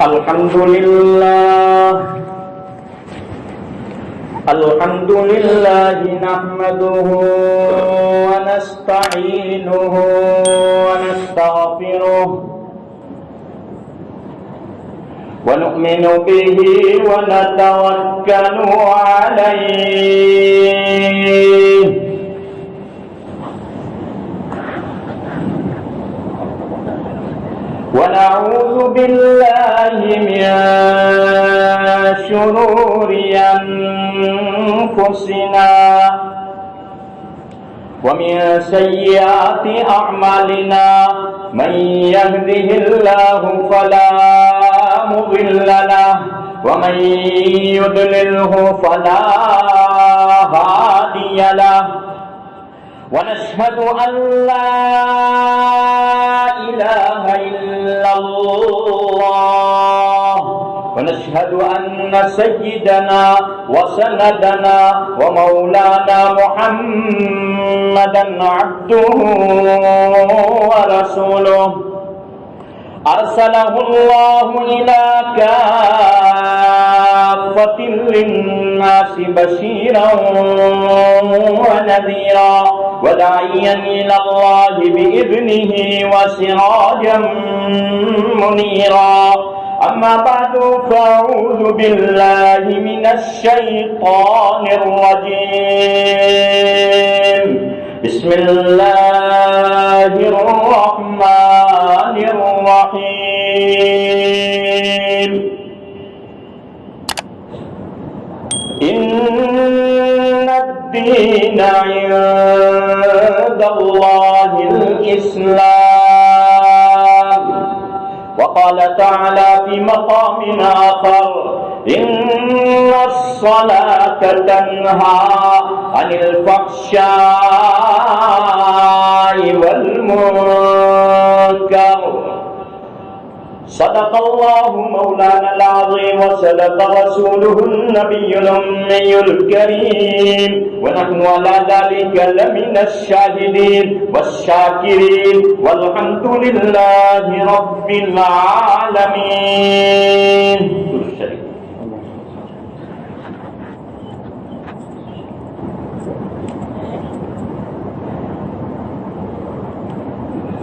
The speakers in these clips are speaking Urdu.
الحمد لله نحمده ونستعينه ونستغفره ونؤمن به ونتوكل عليه ونعوذ بالله من شرور أنفسنا ومن سيئات أعمالنا من يهده الله فلا مضل له ومن يضلله فلا هادي له ونشهد أن لا إله إلا الله ونشهد أن سيدنا وسندنا ومولانا محمدا عبده ورسوله أرسله الله إلى كافة للناس بشيرا ونذيرا وداعيا إلى الله بإذنه وسراجا منيرا أما بعد فأعوذ بالله من الشيطان الرجيم بسم الله الرحمن الرحيم إن الدين عند الله الإسلام وقال تعالى في مقام آخر إن الصلاة تنهى عن الفحشاء والمنكر صدق الله مولانا العظيم وصدق رسوله النبي الأمي الكريم ونحن على ذلك لمن الشاهدين والشاكرين والحمد لله رب العالمين.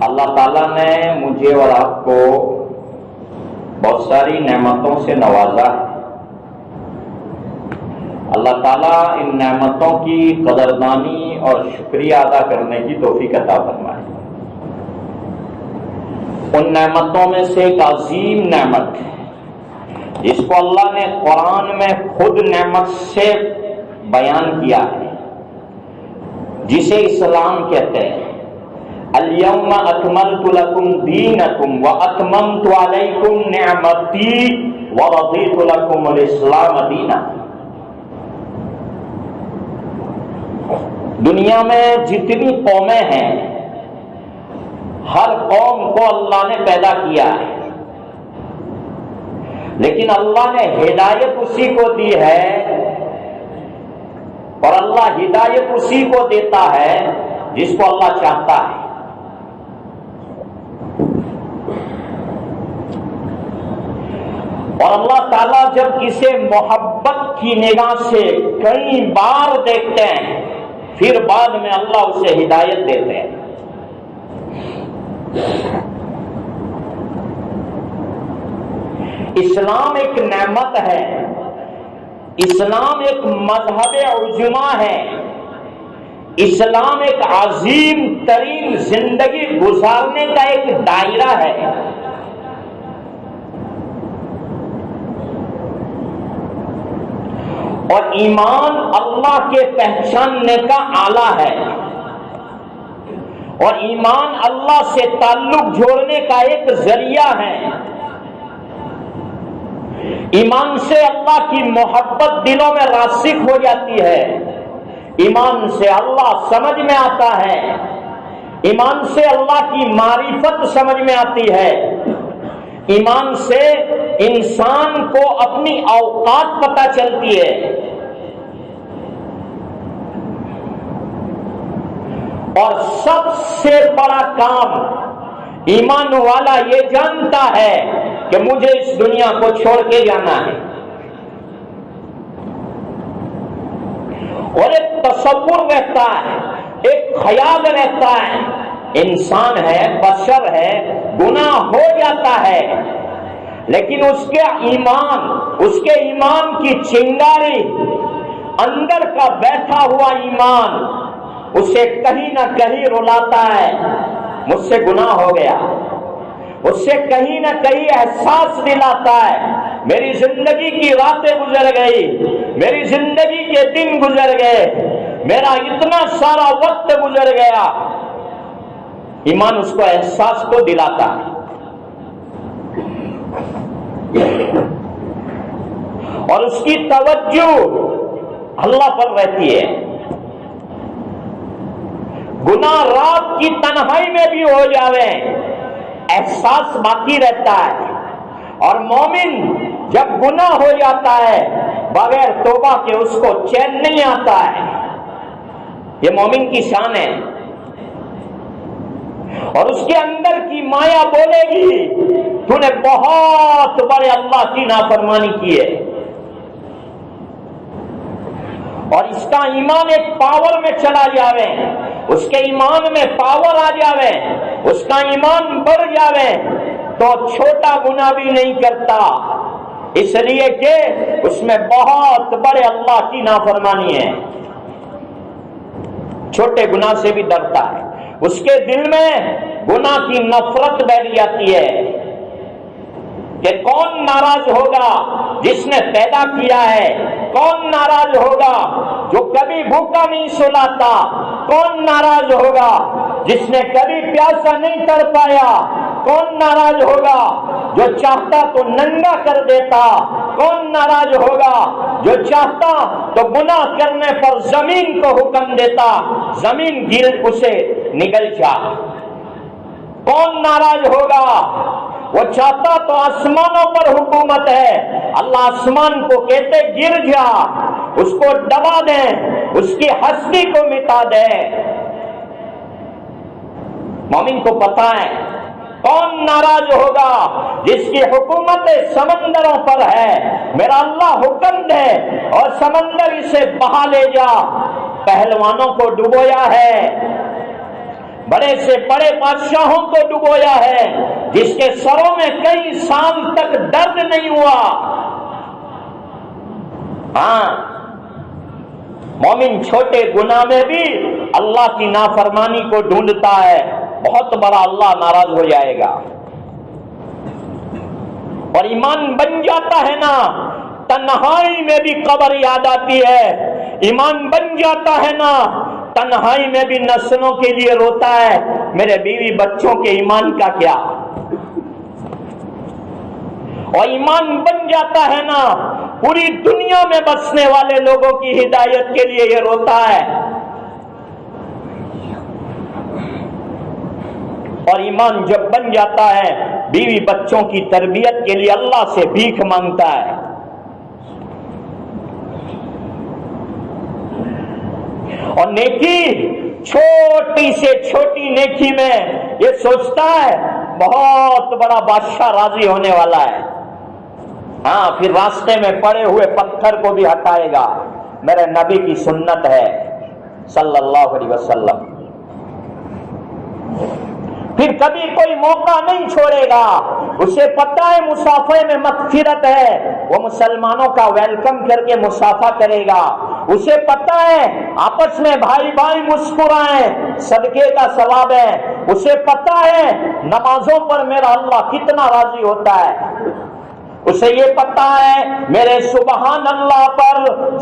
اللہ تعالیٰ نے مجھے اور آپ کو بہت ساری نعمتوں سے نوازا ہے. اللہ تعالیٰ ان نعمتوں کی قدردانی اور شکریہ ادا کرنے کی توفیق عطا فرمائے. ان نعمتوں میں سے ایک عظیم نعمت ہے جس کو اللہ نے قرآن میں خود نعمت سے بیان کیا ہے، جسے اسلام کہتے ہیں. اليوم اکملت لکم دینکم واتممت علیکم نعمتی ورضیت لکم الاسلام دینا. دنیا میں جتنی قومیں ہیں ہر قوم کو اللہ نے پیدا کیا ہے، لیکن اللہ نے ہدایت اسی کو دی ہے اور اللہ ہدایت اسی کو دیتا ہے جس کو اللہ چاہتا ہے. اور اللہ تعالیٰ جب کسی محبت کی نگاہ سے کئی بار دیکھتے ہیں پھر بعد میں اللہ اسے ہدایت دیتے ہیں. اسلام ایک نعمت ہے، اسلام ایک مذہب عظما ہے، اسلام ایک عظیم ترین زندگی گزارنے کا ایک دائرہ ہے. اور ایمان اللہ کے پہچاننے کا آلہ ہے، اور ایمان اللہ سے تعلق جوڑنے کا ایک ذریعہ ہے. ایمان سے اللہ کی محبت دلوں میں راسخ ہو جاتی ہے، ایمان سے اللہ سمجھ میں آتا ہے، ایمان سے اللہ کی معرفت سمجھ میں آتی ہے، ایمان سے انسان کو اپنی اوقات پتہ چلتی ہے. اور سب سے بڑا کام ایمان والا یہ جانتا ہے کہ مجھے اس دنیا کو چھوڑ کے جانا ہے، اور ایک تصور رہتا ہے، ایک خیال رہتا ہے، انسان ہے، بشر ہے، گناہ ہو جاتا ہے، لیکن اس کے ایمان کی چنگاری، اندر کا بیٹھا ہوا ایمان اسے کہیں نہ کہیں رلاتا ہے، مجھ سے گناہ ہو گیا، اس سے کہیں نہ کہیں احساس دلاتا ہے، میری زندگی کی راتیں گزر گئی، میری زندگی کے دن گزر گئے، میرا اتنا سارا وقت گزر گیا، ایمان اس کو احساس کو دلاتا ہے، اور اس کی توجہ اللہ پر رہتی ہے۔ گناہ رات کی تنہائی میں بھی ہو جاوے، احساس باقی رہتا ہے، اور مومن جب گناہ ہو جاتا ہے بغیر توبہ کے اس کو چین نہیں آتا ہے، یہ مومن کی شان ہے، اور اس کے اندر کی مایا بولے گی تو نے بہت بڑے اللہ کی نافرمانی کی ہے، اور اس کا ایمان ایک پاور میں چلا جاوے، اس کے ایمان میں پاور آ جاوے، اس کا ایمان بڑھ جاوے تو چھوٹا گناہ بھی نہیں کرتا، اس لیے کہ اس میں بہت بڑے اللہ کی نافرمانی ہے، چھوٹے گناہ سے بھی ڈرتا ہے، اس کے دل میں گناہ کی نفرت بیٹھ جاتی ہے کہ کون ناراض ہوگا جس نے پیدا کیا ہے، کون ناراض ہوگا جو کبھی بھوکا نہیں سلاتا، کون ناراض ہوگا جس نے کبھی پیاسا نہیں کر پایا، کون ناراض ہوگا جو چاہتا تو ننگا کر دیتا، کون ناراض ہوگا جو چاہتا تو گناہ کرنے پر زمین کو حکم دیتا، زمین گر اسے نگل جا، کون ناراض ہوگا وہ چاہتا تو آسمانوں پر حکومت ہے، اللہ آسمان کو کہتے گر جا، اس کو دبا دے، اس کی ہستی کو مٹا دے۔ مومن کو پتا ہے کون ناراض ہوگا جس کی حکومت سمندروں پر ہے، میرا اللہ حکم دے اور سمندر اسے بہا لے جا، پہلوانوں کو ڈبویا ہے، بڑے سے بڑے بادشاہوں کو ڈبویا ہے، جس کے سروں میں کئی سال تک درد نہیں ہوا۔ ہاں، مومن چھوٹے گناہ میں بھی اللہ کی نافرمانی کو ڈھونڈتا ہے، بہت بڑا اللہ ناراض ہو جائے گا، اور ایمان بن جاتا ہے نا، تنہائی میں بھی قبر یاد آتی ہے، ایمان بن جاتا ہے نا، تنہائی میں بھی نسلوں کے لیے روتا ہے، میرے بیوی بچوں کے ایمان کا کیا، اور ایمان بن جاتا ہے نا، پوری دنیا میں بسنے والے لوگوں کی ہدایت کے لیے یہ روتا ہے، اور ایمان جب بن جاتا ہے بیوی بچوں کی تربیت کے لیے اللہ سے بھیک مانگتا ہے، اور نیکی چھوٹی سے چھوٹی نیکی میں یہ سوچتا ہے بہت بڑا بادشاہ راضی ہونے والا ہے، ہاں پھر راستے میں پڑے ہوئے پتھر کو بھی ہٹائے گا، میرے نبی کی سنت ہے صلی اللہ علیہ وسلم، پھر کبھی کوئی موقع نہیں چھوڑے گا، اسے پتہ ہے مسافے میں مغفرت ہے، وہ مسلمانوں کا ویلکم کر کے مسافہ کرے گا، اسے پتہ ہے آپس میں بھائی بھائی مسکرائیں صدقے کا ثواب ہے، اسے پتہ ہے نمازوں پر میرا اللہ کتنا راضی ہوتا ہے، اسے یہ پتا ہے میرے سبحان اللہ پر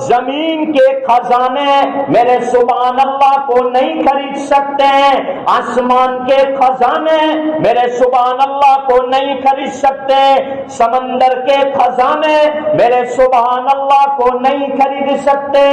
زمین کے خزانے میرے سبحان اللہ کو نہیں خرید سکتے، آسمان کے خزانے میرے سبحان اللہ کو نہیں خرید سکتے، سمندر کے خزانے میرے سبحان اللہ کو نہیں خرید سکتے،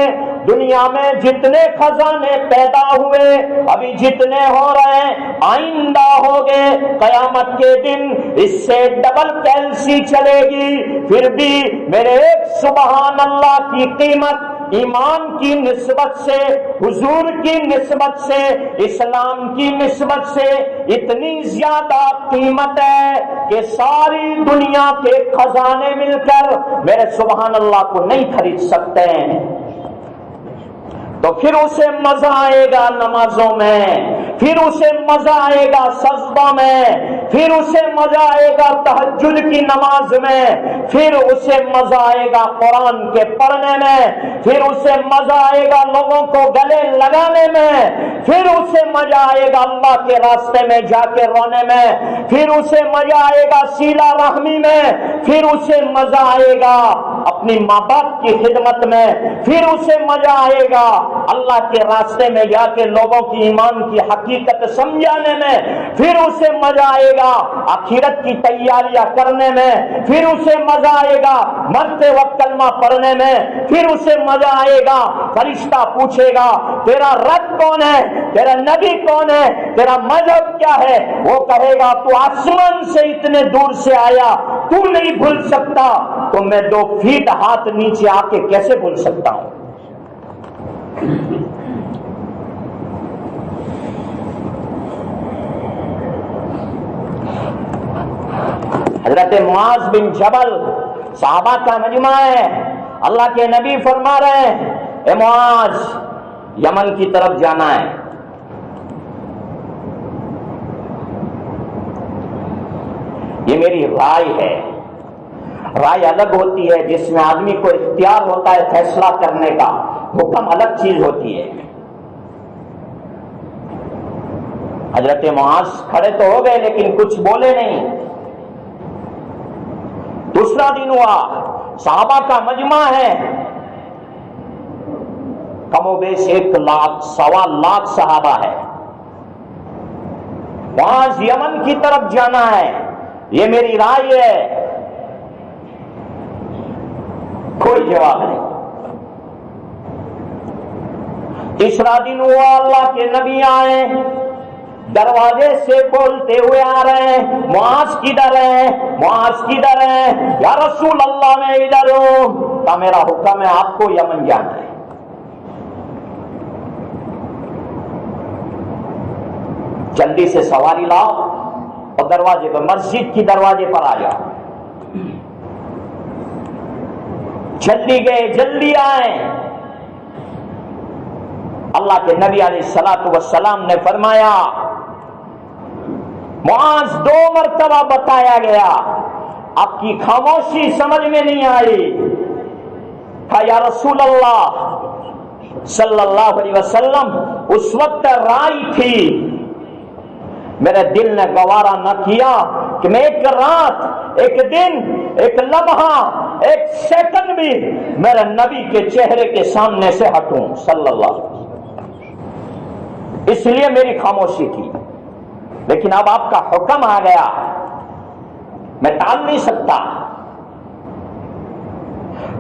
دنیا میں جتنے خزانے پیدا ہوئے ابھی جتنے ہو رہے ہیں آئندہ ہوگے، قیامت کے دن اس سے ڈبل کیلسی چلے گی، پھر بھی میرے ایک سبحان اللہ کی قیمت ایمان کی نسبت سے، حضور کی نسبت سے، اسلام کی نسبت سے اتنی زیادہ قیمت ہے کہ ساری دنیا کے خزانے مل کر میرے سبحان اللہ کو نہیں خرید سکتے ہیں، تو پھر اسے مزہ آئے گا نمازوں میں، پھر اسے مزہ آئے گا سجدوں میں، پھر اسے مزہ آئے گا تہجد کی نماز میں، پھر اسے مزہ آئے گا قرآن کے پڑھنے میں، پھر اسے مزہ آئے گا لوگوں کو گلے لگانے میں، پھر اسے مزہ آئے گا اللہ کے راستے میں جا کے رونے میں، پھر اسے مزہ آئے گا صلہ رحمی میں، پھر اسے مزہ آئے گا اپنی ماں باپ کی خدمت میں، پھر اسے مزہ آئے گا اللہ کے راستے میں جا کے لوگوں کی ایمان کی حقیقت سمجھانے میں، پھر اسے مزہ آئے گا آخرت کی تیاریاں کرنے میں، پھر اسے مزہ آئے گا مرتے وقت کلمہ پڑھنے میں، پھر اسے مزہ آئے گا فرشتہ پوچھے گا تیرا رب کون ہے، تیرا نبی کون ہے، تیرا مذہب کیا ہے، وہ کہے گا تو آسمان سے اتنے دور سے آیا، تو نہیں بھول سکتا تو میں 2 فیٹ ہاتھ نیچے آ کے کیسے بھول سکتا ہوں۔ حضرت معاذ بن جبل صحابہ کا مجمع ہے، اللہ کے نبی فرما رہے ہیں اے معاذ یمن کی طرف جانا ہے، یہ میری رائے ہے۔ رائے الگ ہوتی ہے جس میں آدمی کو اختیار ہوتا ہے فیصلہ کرنے کا، حکم الگ چیز ہوتی ہے۔ حضرت معاذ کھڑے تو ہو گئے لیکن کچھ بولے نہیں۔ دوسرا دن ہوا، صحابہ کا مجمع ہے، کم و بیش 1 لاکھ 1.25 لاکھ صحابہ ہے، معاذ یمن کی طرف جانا ہے، یہ میری رائے ہے۔ کوئی جواب نہیں۔ تیسرا دن ہوا، اللہ کے نبی آئے، دروازے سے بولتے ہوئے آ رہے ہیں معاذ کدھر ہے، معاذ کدھر ہے، یا رسول اللہ میں ادھر ہوں، کا میرا حکم ہے آپ کو یمن جانا ہے۔ جلدی سے سواری لاؤ اور دروازے پر، مسجد کی دروازے پر آ جاؤ۔ جلدی گئے، جلدی آئے۔ اللہ کے نبی علیہ الصلوۃ والسلام نے فرمایا معاذ 2 مرتبہ بتایا گیا، آپ کی خاموشی سمجھ میں نہیں آئی۔ کہا یا رسول اللہ صلی اللہ علیہ وسلم اس وقت رائے تھی، میرے دل نے گوارا نہ کیا کہ میں 1 رات، 1 دن، 1 لمحہ، 1 سیکنڈ بھی میرے نبی کے چہرے کے سامنے سے ہٹوں صلی اللہ علیہ وسلم، اس لیے میری خاموشی تھی، لیکن اب آپ کا حکم آ گیا، میں ٹال نہیں سکتا۔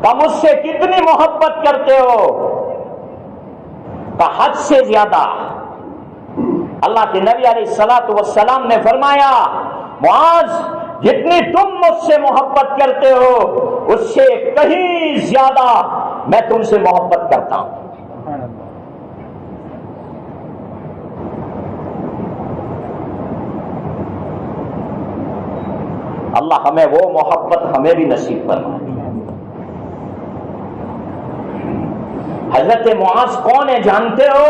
کہ مجھ سے کتنی محبت کرتے ہو؟ کہ حد سے زیادہ۔ اللہ کے نبی علیہ الصلوۃ والسلام نے فرمایا معاذ جتنی تم مجھ سے محبت کرتے ہو اس سے کہیں زیادہ میں تم سے محبت کرتا ہوں۔ اللہ ہمیں وہ محبت ہمیں بھی نصیب فرمائے۔ حضرت معاذ کون ہے جانتے ہو؟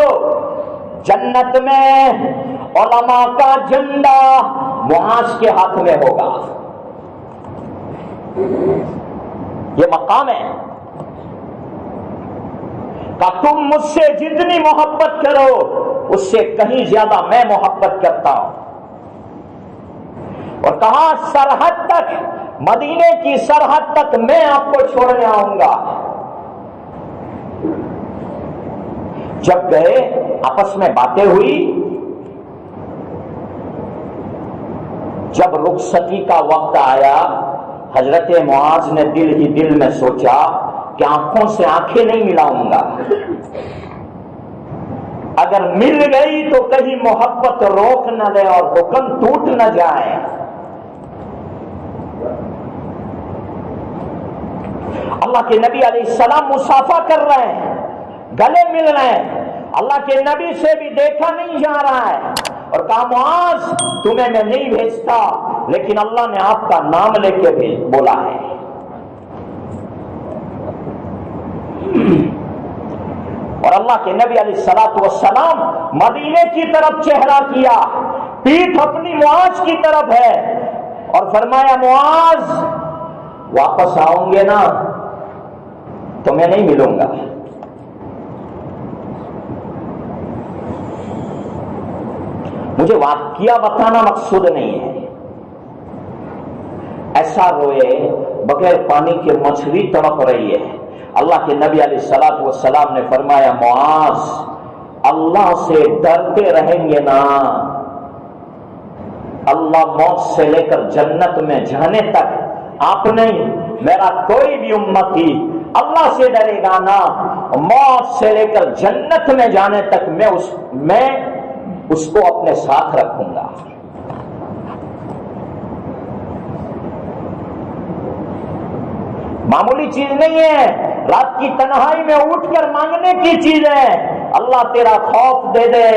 جنت میں علماء کا جھنڈا معاذ کے ہاتھ میں ہوگا، یہ مقام ہے کہ تم مجھ سے جتنی محبت کرو اس سے کہیں زیادہ میں محبت کرتا ہوں۔ اور کہا سرحد تک، مدینے کی سرحد تک میں آپ کو چھوڑنے آؤں گا۔ جب گئے آپس میں باتیں ہوئی، جب رخصتی کا وقت آیا حضرت معاذ نے دل ہی دل میں سوچا کہ آنکھوں سے آنکھیں نہیں ملاؤں گا، اگر مل گئی تو کہیں محبت روک نہ لے اور حکم ٹوٹ نہ جائے۔ اللہ کے نبی علیہ السلام مصافحہ کر رہے ہیں، گلے مل رہے ہیں، اللہ کے نبی سے بھی دیکھا نہیں جا رہا ہے، اور کہا معاذ تمہیں میں نہیں بھیجتا، لیکن اللہ نے آپ کا نام لے کے بولا ہے۔ اور اللہ کے نبی علیہ الصلوۃ والسلام مدینے کی طرف چہرہ کیا، پیٹھ اپنی معاذ کی طرف ہے، اور فرمایا معاذ واپس آؤں گے نا تو میں نہیں ملوں گا۔ مجھے واقعہ بتانا مقصود نہیں ہے، ایسا روئے بغیر پانی کے مچھلی تڑپ رہی ہے۔ اللہ کے نبی علیہ الصلوۃ والسلام نے فرمایا معاذ اللہ سے ڈرتے رہیں گے نا، اللہ موت سے لے کر جنت میں جانے تک آپ نہیں، میرا کوئی بھی امتی اللہ سے ڈرے گا نا، موت سے لے کر جنت میں جانے تک میں اس کو اپنے ساتھ رکھوں گا۔ معمولی چیز نہیں ہے، رات کی تنہائی میں اٹھ کر مانگنے کی چیز ہے، اللہ تیرا خوف دے دے،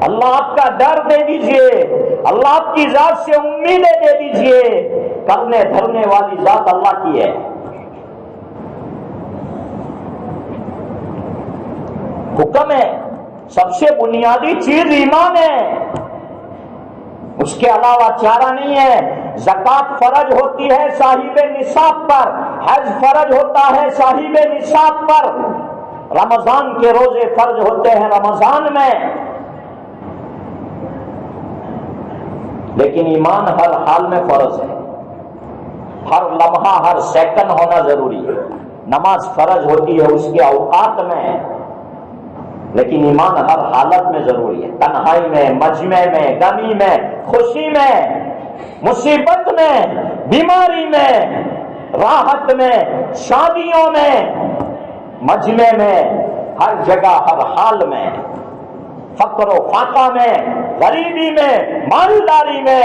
اللہ آپ کا ڈر دے دیجئے، اللہ آپ کی ذات سے امیدیں دے دیجئے، کرنے دھرنے والی ذات اللہ کی ہے۔ حکم ہے، سب سے بنیادی چیز ایمان ہے، اس کے علاوہ چارہ نہیں ہے۔ زکوٰۃ فرض ہوتی ہے صاحب نصاب پر، حج فرض ہوتا ہے صاحب نصاب پر، رمضان کے روزے فرض ہوتے ہیں رمضان میں، لیکن ایمان ہر حال میں فرض ہے، ہر لمحہ ہر سیکنڈ ہونا ضروری ہے۔ نماز فرض ہوتی ہے اس کے اوقات میں، لیکن ایمان ہر حالت میں ضروری ہے، تنہائی میں، مجمع میں، غمی میں، خوشی میں، مصیبت میں، بیماری میں، راحت میں، شادیوں میں، مجمع میں، ہر جگہ ہر حال میں، فقر و فاقہ میں، غریبی میں، مالداری میں،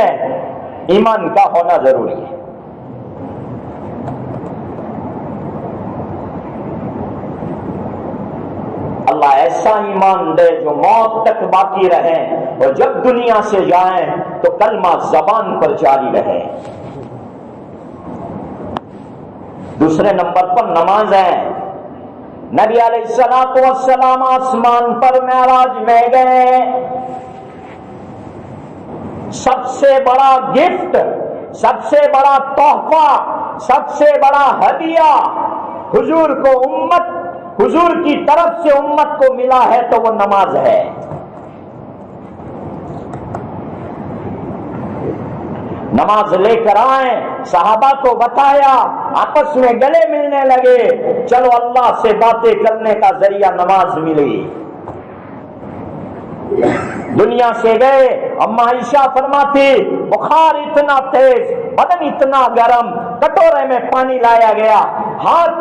ایمان کا ہونا ضروری ہے۔ اللہ ایسا ایمان دے جو موت تک باقی رہے، اور جب دنیا سے جائیں تو کلمہ زبان پر جاری رہے۔ دوسرے نمبر پر نماز ہے۔ نبی علیہ الصلوۃ والسلام آسمان پر معراج میں گئے، سب سے بڑا گفٹ، سب سے بڑا تحفہ، سب سے بڑا ہدیہ حضور کو حضور کی طرف سے امت کو ملا ہے تو وہ نماز ہے۔ نماز لے کر آئے، صحابہ کو بتایا، آپس میں گلے ملنے لگے، چلو اللہ سے باتیں کرنے کا ذریعہ نماز ملی۔ دنیا سے گئے، اما عائشہ فرماتی بخار اتنا تیز، بدن اتنا گرم، کٹورے میں پانی لایا گیا، ہاتھ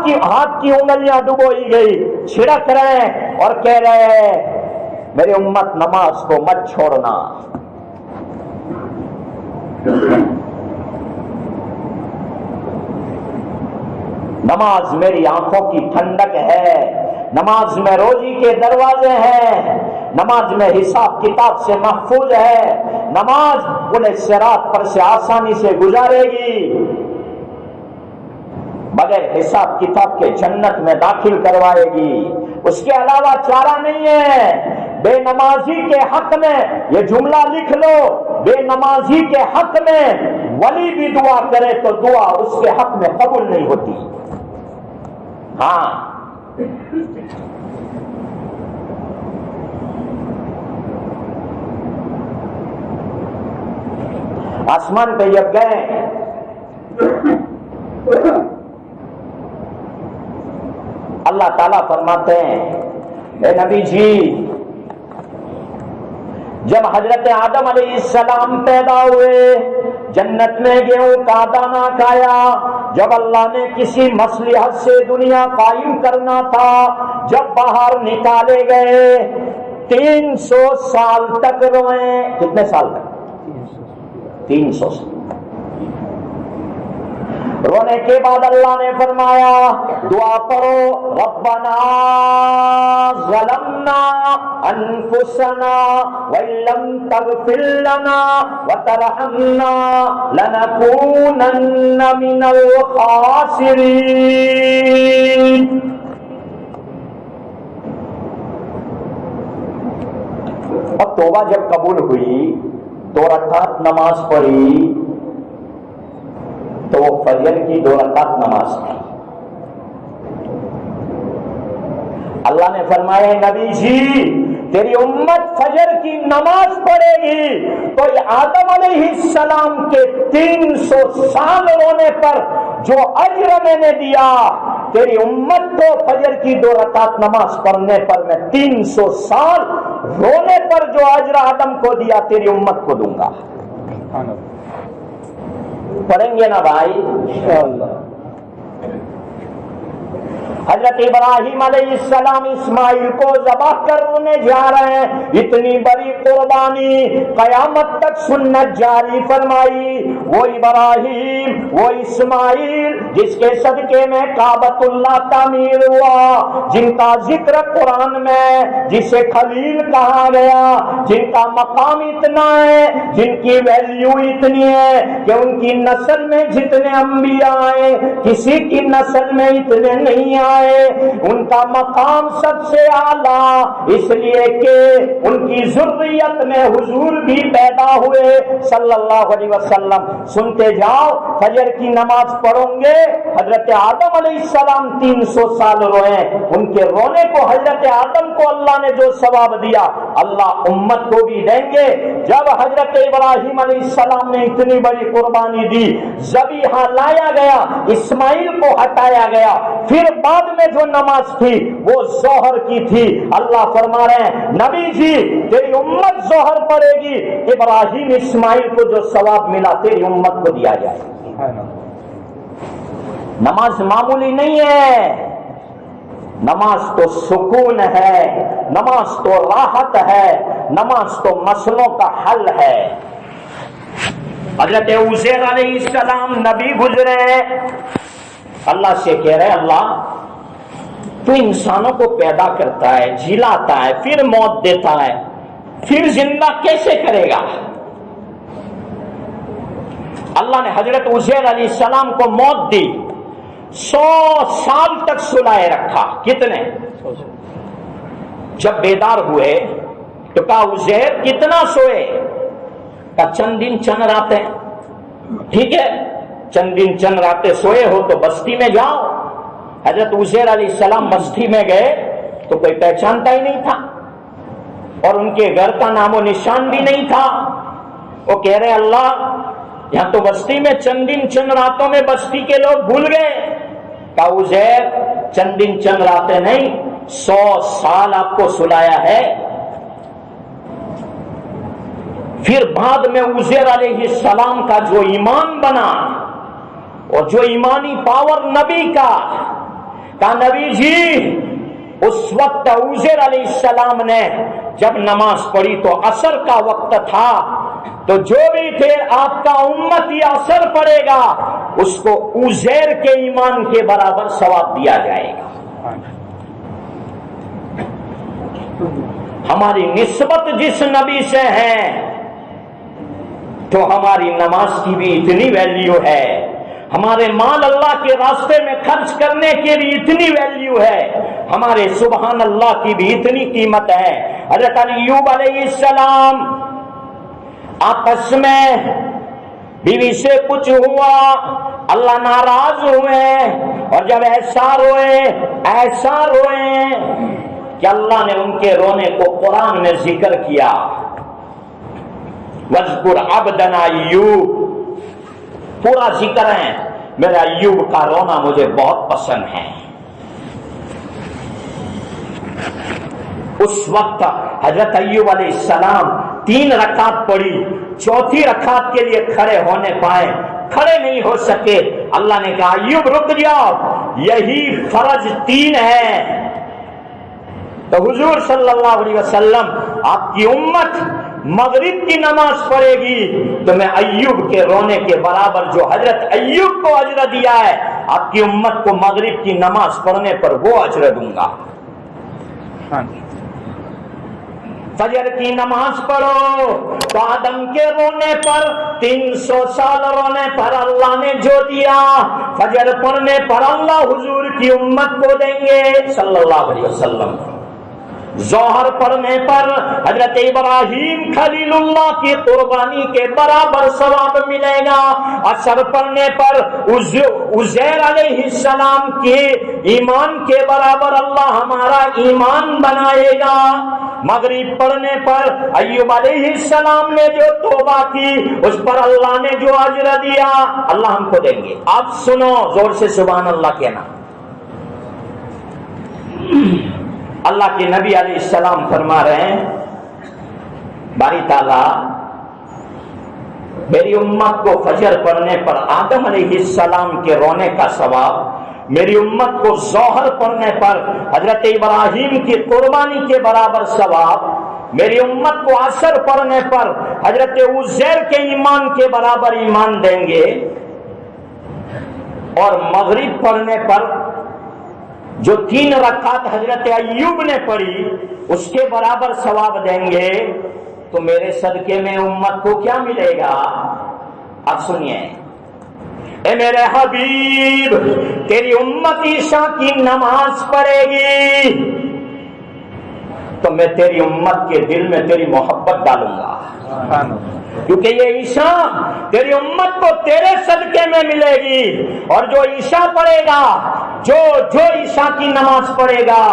کی انگلیاں ڈبوئی گئی، چھڑک رہے اور کہہ رہے میری امت نماز کو مت چھوڑنا۔ نماز میری آنکھوں کی ٹھنڈک ہے، نماز میں روزی کے دروازے ہیں، نماز میں حساب کتاب سے محفوظ ہے، نماز پل صراط پر سے آسانی سے گزارے گی، بغیر حساب کتاب کے جنت میں داخل کروائے گی۔ اس کے علاوہ چارہ نہیں ہے۔ بے نمازی کے حق میں یہ جملہ لکھ لو، بے نمازی کے حق میں ولی بھی دعا کرے تو دعا اس کے حق میں قبول نہیں ہوتی۔ ہاں، آسمان پہ جب گئے اللہ تعالیٰ فرماتے ہیں اے نبی جی، جب حضرت آدم علیہ السلام پیدا ہوئے، جنت میں گیہوں کا دانہ کھایا، جب اللہ نے کسی مصلحت سے دنیا قائم کرنا تھا، جب باہر نکالے گئے 300 سال تک روئے۔ کتنے سال تک؟ 300 سال۔ رونے کے بعد اللہ نے فرمایا دعا پڑھو ربنا ظلمنا انفسنا وان لم تغفر لنا وترحمنا لنكونن من الخاسرین. اب توبہ جب قبول ہوئی 2 رکعت نماز پڑھی تو وہ فجر کی 2 رکعت نماز تھی. اللہ نے فرمایا نبی جی تیری امت فجر کی نماز پڑھے گی تو آدم علیہ السلام کے 300 سال رونے پر جو اجر میں نے دیا تیری امت کو فجر کی 2 رکعت نماز پڑھنے پر میں 300 سال رونے پر جو اجر آدم کو دیا تیری امت کو دوں گا. پڑھیں گے نا بھائی انشاءاللہ. حضرت ابراہیم علیہ السلام اسماعیل کو ذبح کرنے جا رہے ہیں. اتنی بڑی قربانی قیامت تک سنت جاری فرمائی. وہ ابراہیم وہ اسماعیل جس کے صدقے میں کعبۃ اللہ تعمیر ہوا, جن کا ذکر قرآن میں جسے خلیل کہا گیا, جن کا مقام اتنا ہے, جن کی ویلیو اتنی ہے کہ ان کی نسل میں جتنے انبیاء آئے کسی کی نسل میں اتنے نہیں آئے. ان کا مقام سب سے اعلیٰ اس لیے کہ ان کی ذریت میں حضور بھی پیدا ہوئے صلی اللہ علیہ وسلم. سنتے جاؤ فجر کی نماز پڑھوں گے. حضرت آدم علیہ السلام 300 سال روئے. ان کے رونے کو حضرت آدم کو اللہ نے جو ثواب دیا اللہ امت کو بھی دیں گے. جب حضرت ابراہیم علیہ السلام نے اتنی بڑی قربانی دی, ذبیحہ لایا گیا, اسماعیل کو ہٹایا گیا, پھر بعد میں جو نماز تھی وہ ظہر کی تھی. اللہ فرما رہے ہیں نبی جی تیری امت ظہر پڑے گی, ابراہیم اسماعیل کو جو ثواب ملا تیری امت کو دیا جائے گا. نماز معمولی نہیں ہے, نماز تو سکون ہے, نماز تو راحت ہے, نماز تو مسئلوں کا حل ہے. حضرت عزیر علیہ السلام نبی گزرے, اللہ سے کہہ رہے اللہ تو انسانوں کو پیدا کرتا ہے, جلاتا ہے, پھر موت دیتا ہے, پھر زندہ کیسے کرے گا؟ اللہ نے حضرت عزیر علیہ السلام کو موت دی, 100 سال تک سلائے رکھا. کتنے؟ جب بیدار ہوئے تو کہا عزیر کتنا سوئے؟ کہا چند دن چند راتیں. ٹھیک ہے چند دن چند راتیں سوئے ہو تو بستی میں جاؤ. حضرت عزیر علیہ السلام بستی میں گئے تو کوئی پہچانتا ہی نہیں تھا اور ان کے گھر کا نام و نشان بھی نہیں تھا. وہ کہہ رہے اللہ یہاں تو بستی میں چند دن چند راتوں میں بستی کے لوگ بھول گئے. کہا عزیر چند دن چند راتیں نہیں 100 سال آپ کو سلایا ہے. پھر بعد میں عزیر علیہ السلام کا جو ایمان بنا اور جو ایمانی پاور نبی کا, کہا نبی جی اس وقت عزیر علیہ السلام نے جب نماز پڑھی تو عصر کا وقت تھا, تو جو بھی تھے آپ کا امت یہ عصر پڑے گا اس کو عزیر کے ایمان کے برابر ثواب دیا جائے گا. ہماری نسبت جس نبی سے ہے تو ہماری نماز کی بھی اتنی ویلیو ہے, ہمارے مال اللہ کے راستے میں خرچ کرنے کے بھی اتنی ویلیو ہے, ہمارے سبحان اللہ کی بھی اتنی قیمت ہے. حضرت ایوب علیہ السلام آپس میں بیوی سے کچھ ہوا, اللہ ناراض ہوئے اور جب ایسا روئے کہ اللہ نے ان کے رونے کو قرآن میں ذکر کیا. وَاذْكُرْ عَبْدَنَا ایوب, پورا ذکر ہے میرا ایوب کا رونا مجھے بہت پسند ہے. اس وقت حضرت ایوب علیہ السلام 3 رکعت پڑھی, 4تھی رکعت کے لیے کھڑے ہونے پائے, کھڑے نہیں ہو سکے. اللہ نے کہا ایوب رک جاؤ, یہی فرض 3 ہے. تو حضور صلی اللہ علیہ وسلم آپ کی امت مغرب کی نماز پڑھے گی تو میں ایوب کے رونے کے برابر جو حضرت ایوب کو اجر دیا ہے آپ کی امت کو مغرب کی نماز پڑھنے پر وہ اجر دوں گا۔ فجر کی نماز پڑھو تو آدم کے رونے پر 300 سال رونے پر اللہ نے جو دیا، فجر پڑھنے پر اللہ حضور کی امت کو دیں گے صلی اللہ علیہ وسلم۔ ظہر پڑھنے پر حضرت ابراہیم خلیل اللہ کی قربانی کے برابر ثواب ملے گا۔ عصر پڑھنے پر عزیر علیہ السلام کے ایمان کے برابر اللہ ہمارا ایمان بنائے گا۔ مغرب پڑھنے پر ایوب علیہ السلام نے جو توبہ کی اس پر اللہ نے جو اجر دیا اللہ ہم کو دیں گے۔ آپ سنو زور سے سبحان اللہ کہنا۔ اللہ کے نبی علیہ السلام فرما رہے ہیں باری تعالیٰ میری امت کو فجر پڑھنے پر آدم علیہ السلام کے رونے کا ثواب، میری امت کو ظہر پڑھنے پر حضرت ابراہیم کی قربانی کے برابر ثواب، میری امت کو عصر پڑھنے پر حضرت عزیر کے ایمان کے برابر ایمان دیں گے، اور مغرب پڑھنے پر جو 3 رکعت حضرت ایوب نے پڑھی اس کے برابر ثواب دیں گے۔ تو میرے صدقے میں امت کو کیا ملے گا؟ اب سنیے، اے میرے حبیب تیری امت عشاء کی نماز پڑھے گی تو میں تیری امت کے دل میں تیری محبت ڈالوں گا، کیونکہ یہ عشاء تیری امت کو تیرے صدقے میں ملے گی، اور جو عشاء پڑھے گا، جو عشاء کی نماز پڑھے گا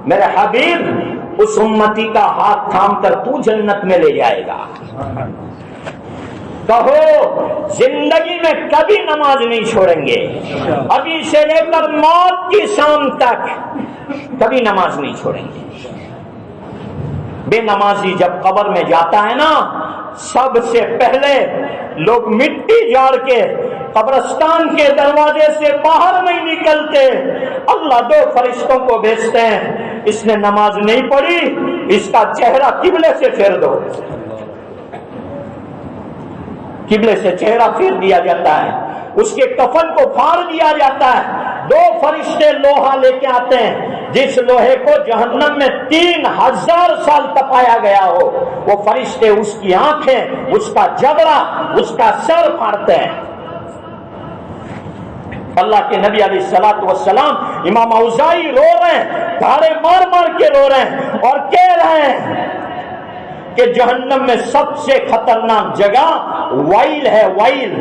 میرے حبیب اس امتی کا ہاتھ تھام کر تو جنت میں لے جائے گا۔ کہو زندگی میں کبھی نماز نہیں چھوڑیں گے، ابھی سے لے کر موت کی شام تک کبھی نماز نہیں چھوڑیں گے۔ بے نمازی جب قبر میں جاتا ہے نا، سب سے پہلے لوگ مٹی جاڑ کے قبرستان کے دروازے سے باہر نہیں نکلتے، اللہ 2 فرشتوں کو بھیجتے ہیں، اس نے نماز نہیں پڑھی اس کا چہرہ قبلے سے پھیر دو۔ قبلے سے چہرہ پھیر دیا جاتا ہے، اس کے کفن کو پھاڑ دیا جاتا ہے، 2 فرشتے لوہا لے کے آتے ہیں، جس لوہے کو جہنم میں 3000 سال تپایا گیا ہو، وہ فرشتے اس کی آنکھیں، اس کا جبڑا، اس کا سر پھاڑتے ہیں۔ اللہ کے نبی علیہ الصلوۃ والسلام امام اوزاعی رو رہے ہیں، دھاڑے مار مار کے رو رہے ہیں اور کہہ رہے ہیں کہ جہنم میں سب سے خطرناک جگہ وائل ہے، وائل،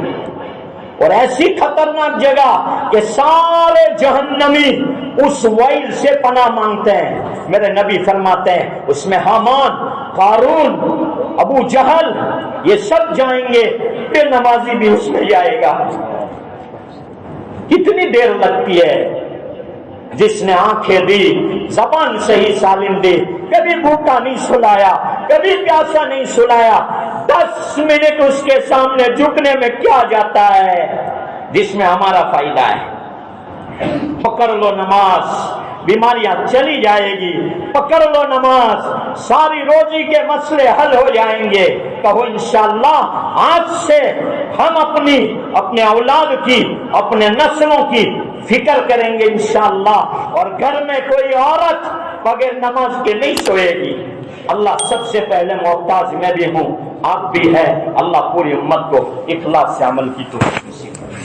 اور ایسی خطرناک جگہ کہ سارے جہنمی اس وائل سے پناہ مانگتے ہیں۔ میرے نبی فرماتے ہیں اس میں حامان، قارون، ابو جہل یہ سب جائیں گے، بے نمازی بھی اس میں جائے گا۔ کتنی دیر لگتی ہے؟ جس نے آنکھیں دی، زبان صحیح سالم دی، کبھی بھوکا نہیں سلایا، کبھی پیاسا نہیں سلایا، 10 منٹ اس کے سامنے جھکنے میں کیا جاتا ہے جس میں ہمارا فائدہ ہے؟ پکڑ لو نماز، بیماریاں چلی جائے گی، پکڑ لو نماز، ساری روزی کے مسئلے حل ہو جائیں گے۔ کہو انشاءاللہ آج سے ہم اپنے اولاد کی، اپنے نسلوں کی فکر کریں گے انشاءاللہ، اور گھر میں کوئی عورت بغیر نماز کے نہیں سوئے گی۔ اللہ سب سے پہلے محتاج میں بھی ہوں، آپ بھی ہے، اللہ پوری امت کو اخلاص سے عمل کی توفیق نصیب کرے۔